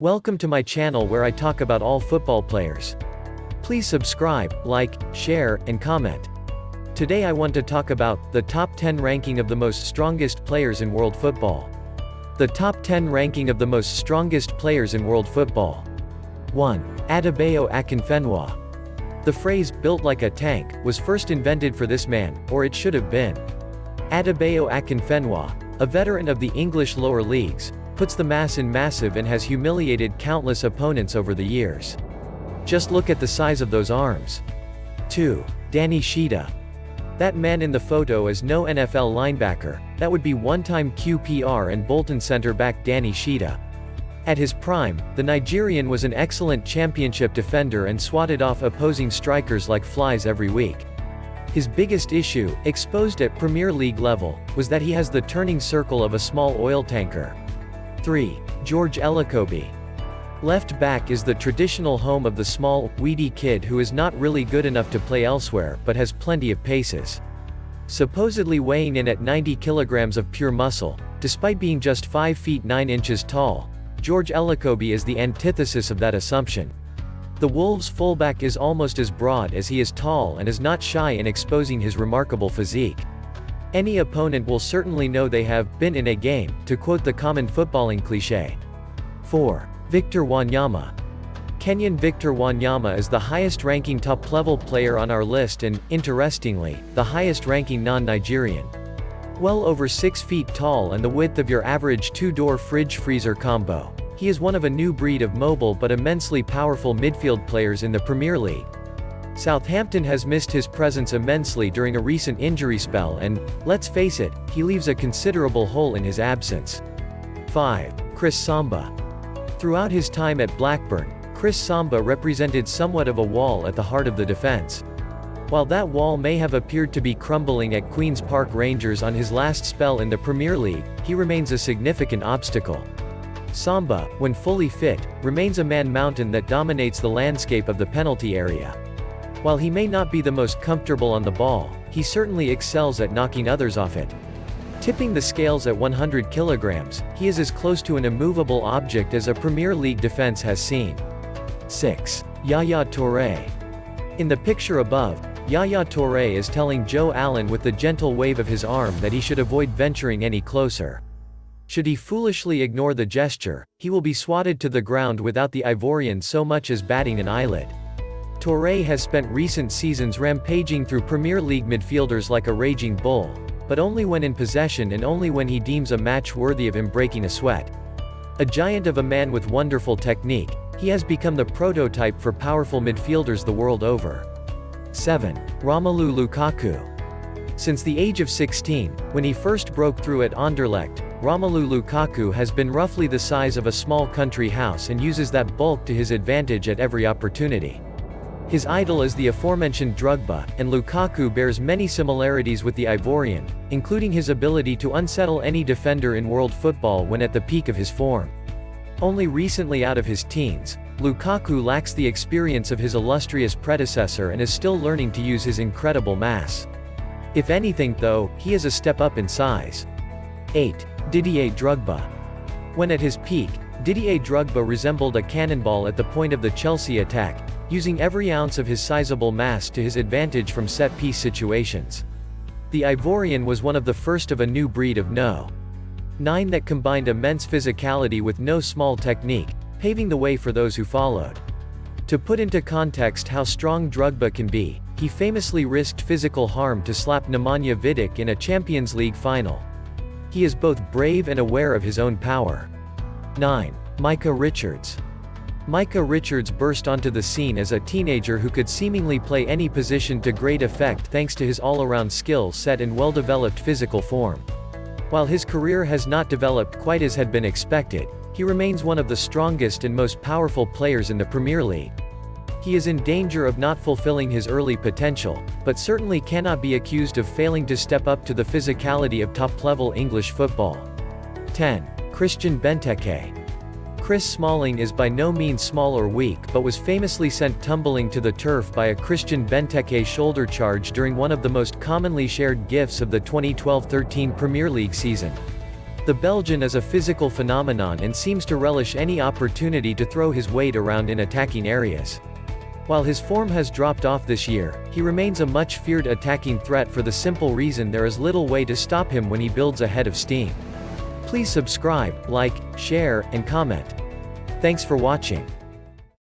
Welcome to my channel where I talk about all football players. Please subscribe, like, share, and comment. Today I want to talk about the top 10 ranking of the most strongest players in world football. The top 10 ranking of the most strongest players in world football. 1. Adebayo Akinfenwa. The phrase, built like a tank, was first invented for this man, or it should have been. Adebayo Akinfenwa, a veteran of the English lower leagues, puts the mass in massive and has humiliated countless opponents over the years. Just look at the size of those arms. 2. Shida. That man in the photo is no NFL linebacker, that would be one-time QPR and Bolton center-back Shida. At his prime, the Nigerian was an excellent championship defender and swatted off opposing strikers like flies every week. His biggest issue, exposed at Premier League level, was that he has the turning circle of a small oil tanker. 3. Elokobi. Left back is the traditional home of the small, weedy kid who is not really good enough to play elsewhere but has plenty of paces. Supposedly weighing in at 90 kilograms of pure muscle, despite being just 5 feet 9 inches tall, Elokobi is the antithesis of that assumption. The Wolves' fullback is almost as broad as he is tall and is not shy in exposing his remarkable physique. Any opponent will certainly know they have been in a game, to quote the common footballing cliché. 4. Victor Wanyama. Kenyan Victor Wanyama is the highest-ranking top-level player on our list and, interestingly, the highest-ranking non-Nigerian. Well over 6 feet tall and the width of your average two-door fridge-freezer combo, he is one of a new breed of mobile but immensely powerful midfield players in the Premier League. Southampton has missed his presence immensely during a recent injury spell and, let's face it, he leaves a considerable hole in his absence. 5. Samba. Throughout his time at Blackburn, Samba represented somewhat of a wall at the heart of the defence. While that wall may have appeared to be crumbling at Queen's Park Rangers on his last spell in the Premier League, he remains a significant obstacle. Samba, when fully fit, remains a man-mountain that dominates the landscape of the penalty area. While he may not be the most comfortable on the ball, he certainly excels at knocking others off it. Tipping the scales at 100 kilograms, he is as close to an immovable object as a Premier League defense has seen. 6. Yaya Toure. In the picture above, Yaya Toure is telling Joe Allen with the gentle wave of his arm that he should avoid venturing any closer. Should he foolishly ignore the gesture, he will be swatted to the ground without the Ivorian so much as batting an eyelid. Toure has spent recent seasons rampaging through Premier League midfielders like a raging bull, but only when in possession and only when he deems a match worthy of him breaking a sweat. A giant of a man with wonderful technique, he has become the prototype for powerful midfielders the world over. 7. Romelu Lukaku. Since the age of 16, when he first broke through at Anderlecht, Romelu Lukaku has been roughly the size of a small country house and uses that bulk to his advantage at every opportunity. His idol is the aforementioned Drogba, and Lukaku bears many similarities with the Ivorian, including his ability to unsettle any defender in world football when at the peak of his form. Only recently out of his teens, Lukaku lacks the experience of his illustrious predecessor and is still learning to use his incredible mass. If anything though, he is a step up in size. 8. Didier Drogba. When at his peak, Didier Drogba resembled a cannonball at the point of the Chelsea attack, using every ounce of his sizable mass to his advantage from set-piece situations. The Ivorian was one of the first of a new breed of No. 9 that combined immense physicality with no small technique, paving the way for those who followed. To put into context how strong Drogba can be, he famously risked physical harm to slap Nemanja Vidic in a Champions League final. He is both brave and aware of his own power. 9. Micah Richards. Micah Richards burst onto the scene as a teenager who could seemingly play any position to great effect thanks to his all-around skill set and well-developed physical form. While his career has not developed quite as had been expected, he remains one of the strongest and most powerful players in the Premier League. He is in danger of not fulfilling his early potential, but certainly cannot be accused of failing to step up to the physicality of top-level English football. 10. Christian Benteke. Chris Smalling is by no means small or weak but was famously sent tumbling to the turf by a Christian Benteke shoulder charge during one of the most commonly shared gifs of the 2012-13 Premier League season. The Belgian is a physical phenomenon and seems to relish any opportunity to throw his weight around in attacking areas. While his form has dropped off this year, he remains a much feared attacking threat for the simple reason there is little way to stop him when he builds a head of steam. Please subscribe, like, share, and comment. Thanks for watching.